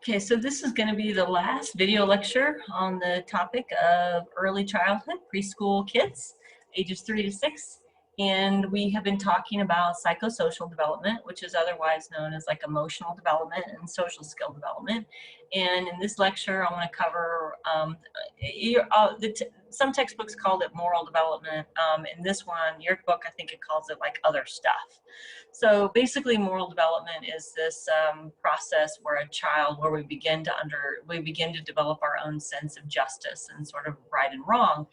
Okay, so this is going to be the last video lecture on the topic of early childhood, preschool kids, ages 3 to 6. And we have been talking about psychosocial development, which is otherwise known as like emotional development and social skill development. And in this lecture, I want to cover, some textbooks called it moral development. In this one, your book, I think it calls it like other stuff. So basically moral development is this process where we begin to develop our own sense of justice and sort of right and wrong.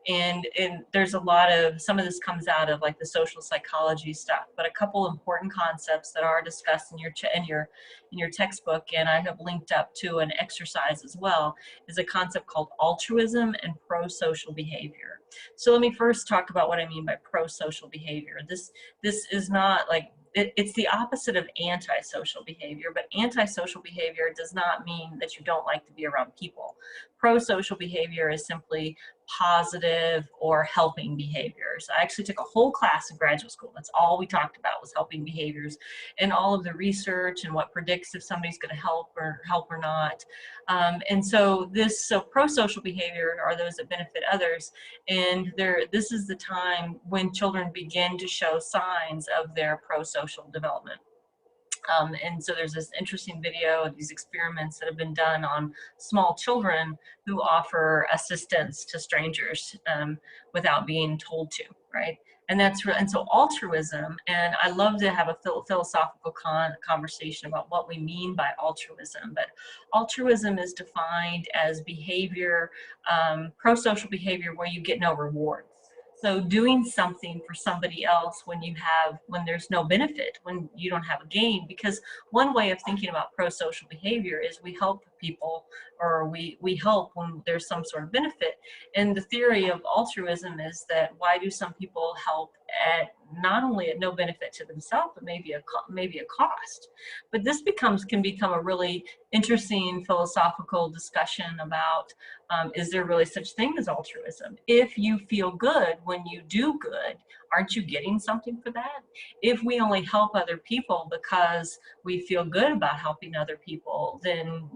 And there's a lot of, some of this comes out of like the social psychology stuff, but a couple important concepts that are discussed in your textbook, and I have linked up to an exercise as well, is a concept called altruism and prosocial behavior. So let me first talk about what I mean by prosocial behavior. This is not like, it's the opposite of antisocial behavior, but antisocial behavior does not mean that you don't like to be around people. Prosocial behavior is simply positive or helping behaviors. I actually took a whole class in graduate school. That's all we talked about, was helping behaviors, and all of the research and what predicts if somebody's going to help or not. So prosocial behavior are those that benefit others, and this is the time when children begin to show signs of their prosocial development. And so there's this interesting video of these experiments that have been done on small children who offer assistance to strangers without being told to, right? And so altruism, and I love to have a philosophical conversation about what we mean by altruism, but altruism is defined as behavior, prosocial behavior where you get no reward. So doing something for somebody else when there's no benefit, when you don't have a gain, because one way of thinking about prosocial behavior is we help people, or we help when there's some sort of benefit. And the theory of altruism is that why do some people help at not only at no benefit to themselves, but maybe a cost. But this can become a really interesting philosophical discussion about is there really such thing as altruism? If you feel good when you do good, aren't you getting something for that? If we only help other people because we feel good about helping other people, then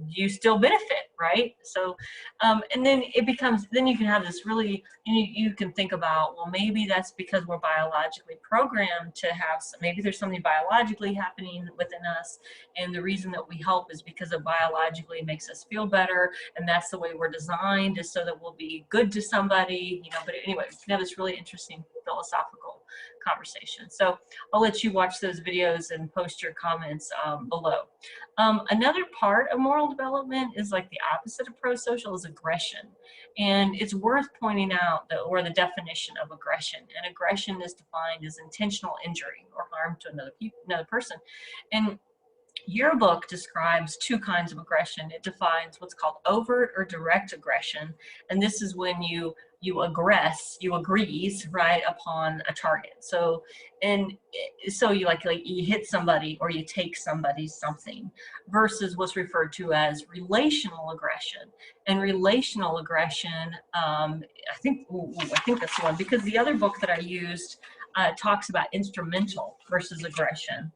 you still benefit, right? So, and then then you can have this really, you can think about, well, maybe that's because we're biologically programmed to have, maybe there's something biologically happening within us, and the reason that we help is because it biologically makes us feel better, and that's the way we're designed, is so that we'll be good to somebody, but anyway, we can have this really interesting philosophical conversation. So I'll let you watch those videos and post your comments below. Another part of moral development is like the opposite of prosocial is aggression. And it's worth pointing out the definition of aggression. And aggression is defined as intentional injury or harm to another person. And your book describes two kinds of aggression. It defines what's called overt or direct aggression. And this is when you agrees, right, upon a target. So you you hit somebody or you take somebody's something, versus what's referred to as relational aggression. And relational aggression, I think that's the one, because the other book that I used talks about instrumental versus aggression.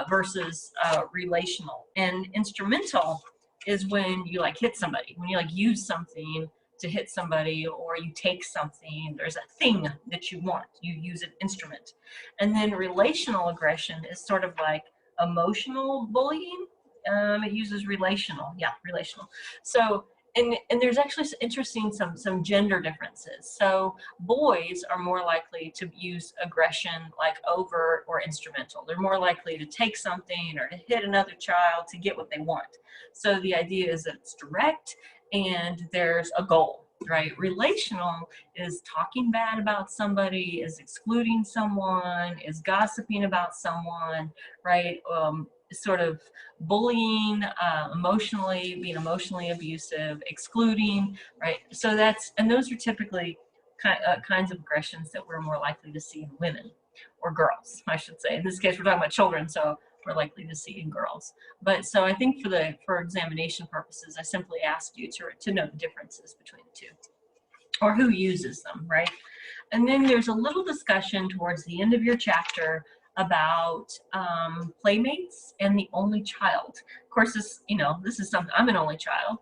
Versus relational. And instrumental is when you hit somebody, when you use something to hit somebody, or you take something, there's a thing that you want, you use an instrument. And then relational aggression is sort of like emotional bullying. It uses relational. So and there's actually some gender differences. So boys are more likely to use aggression like overt or instrumental. They're more likely to take something or to hit another child to get what they want. So the idea is that it's direct and there's a goal, right? Relational is talking bad about somebody, is excluding someone, is gossiping about someone, right? Sort of bullying, being emotionally abusive, excluding, right? So those are typically kinds of aggressions that we're more likely to see in women, or girls, I should say. In this case, we're talking about children, so we're likely to see in girls. But so I think for examination purposes, I simply asked you to know the differences between the two, or who uses them, right? And then there's a little discussion towards the end of your chapter about playmates and the only child. Of course, this is something, I'm an only child.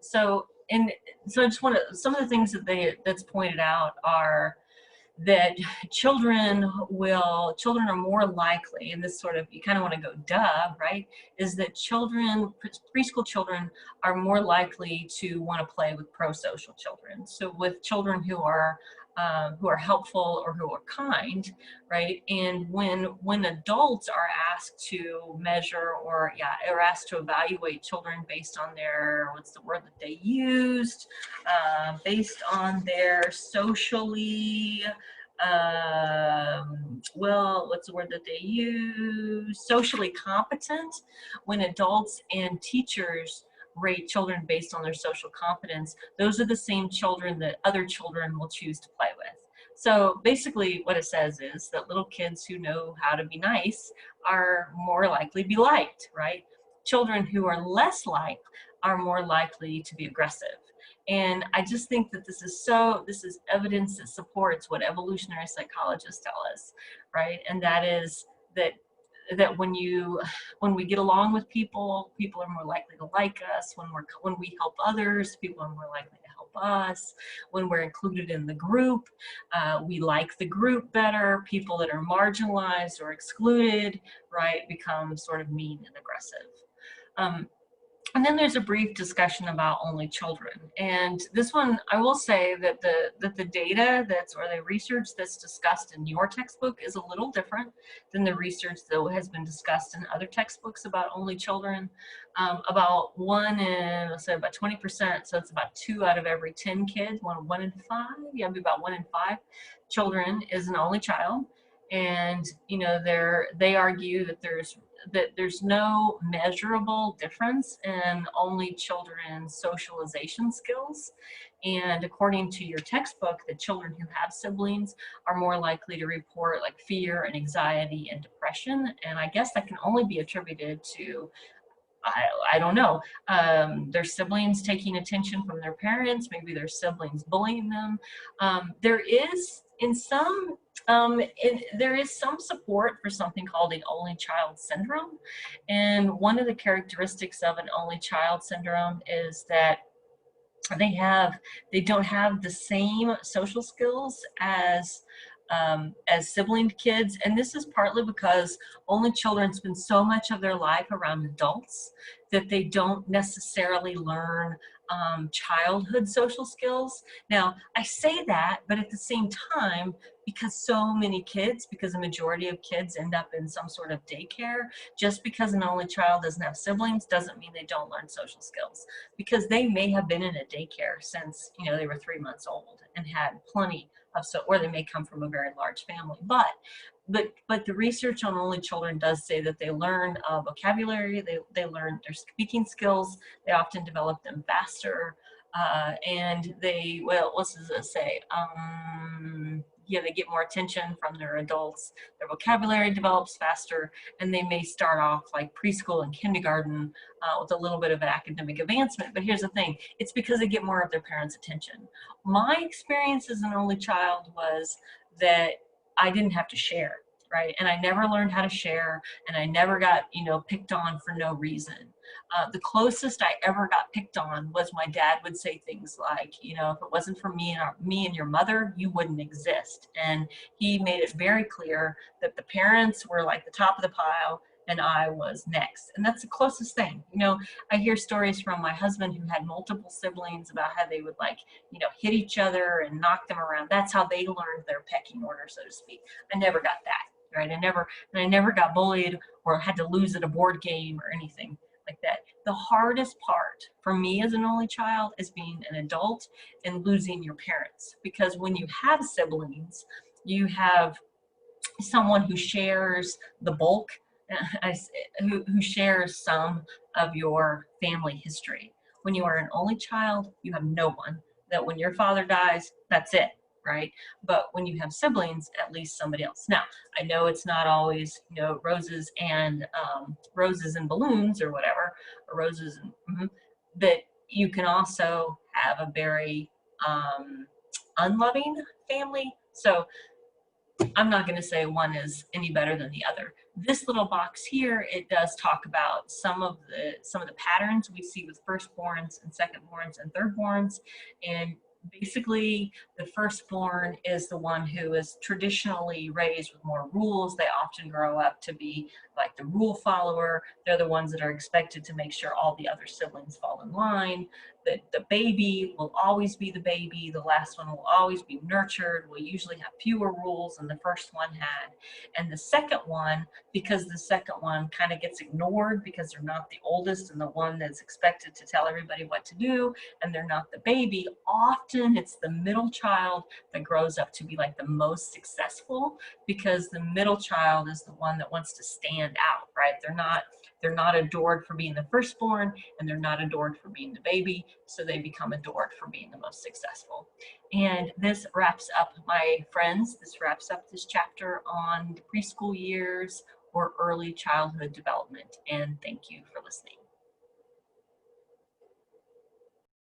So I just want to, some of the things that's pointed out are that children are more likely, and this sort of, you kind of want to go duh, right, is that preschool children are more likely to want to play with prosocial children. So with children who are helpful or who are kind, right? And when adults are asked to measure or asked to evaluate children based on their, what's the word that they used, based on their socially, well, what's the word that they use? Socially competent. When adults and teachers rate children based on their social competence, those are the same children that other children will choose to play with. So basically what it says is that little kids who know how to be nice are more likely to be liked, right? Children who are less liked are more likely to be aggressive. And I just think that this is evidence that supports what evolutionary psychologists tell us, right? And that is that when we get along with people, people are more likely to like us. When we help others, people are more likely to help us. When we're included in the group, we like the group better. People that are marginalized or excluded, right, become sort of mean and aggressive. And then there's a brief discussion about only children. And this one, I will say that the data or the research that's discussed in your textbook is a little different than the research that has been discussed in other textbooks about only children. About 20%, so it's about 2 out of every 10 kids, one in 5, maybe about 1 in 5 children is an only child. And they argue that there's no measurable difference in only children's socialization skills. And according to your textbook, the children who have siblings are more likely to report like fear and anxiety and depression. And I guess that can only be attributed to, I don't know, their siblings taking attention from their parents, maybe their siblings bullying them. There is some support for something called the only child syndrome. And one of the characteristics of an only child syndrome is that they don't have the same social skills as sibling kids. And this is partly because only children spend so much of their life around adults that they don't necessarily learn childhood social skills. Now, I say that, but at the same time, because the majority of kids end up in some sort of daycare, just because an only child doesn't have siblings doesn't mean they don't learn social skills, because they may have been in a daycare since they were 3 months old and had plenty of, or they may come from a very large family. But the research on only children does say that they learn vocabulary, they learn their speaking skills, they often develop them faster, and what does it say? They get more attention from their adults, their vocabulary develops faster, and they may start off like preschool and kindergarten with a little bit of an academic advancement. But here's the thing, it's because they get more of their parents' attention. My experience as an only child was that I didn't have to share, right? And I never learned how to share, and I never got, picked on for no reason. The closest I ever got picked on was my dad would say things like, if it wasn't for me and your mother, you wouldn't exist. And he made it very clear that the parents were like the top of the pile and I was next. And that's the closest thing. I hear stories from my husband who had multiple siblings about how they would hit each other and knock them around. That's how they learned their pecking order, so to speak. I never got that, right? I never got bullied or had to lose at a board game or anything like that. The hardest part for me as an only child is being an adult and losing your parents, because when you have siblings, you have someone who shares the bulk, who shares some of your family history. When you are an only child, you have no one. That when your father dies, that's it, right? But when you have siblings, at least somebody else. Now, I know it's not always, roses and balloons or whatever, or roses and that you can also have a very unloving family. So I'm not going to say one is any better than the other. This little box here, it does talk about some of the patterns we see with firstborns and secondborns and thirdborns. And basically, the firstborn is the one who is traditionally raised with more rules. They often grow up to be like the rule follower. They're the ones that are expected to make sure all the other siblings fall in line. The baby will always be the baby. The last one will always be nurtured, will usually have fewer rules than the first one had. And the second one, because the second one kind of gets ignored because they're not the oldest and the one that's expected to tell everybody what to do, and they're not the baby, often it's the middle child that grows up to be like the most successful, because the middle child is the one that wants to stand out, right? They're not adored for being the firstborn, and they're not adored for being the baby, so they become adored for being the most successful. And this wraps up, my friends, this wraps up this chapter on the preschool years or early childhood development. And thank you for listening.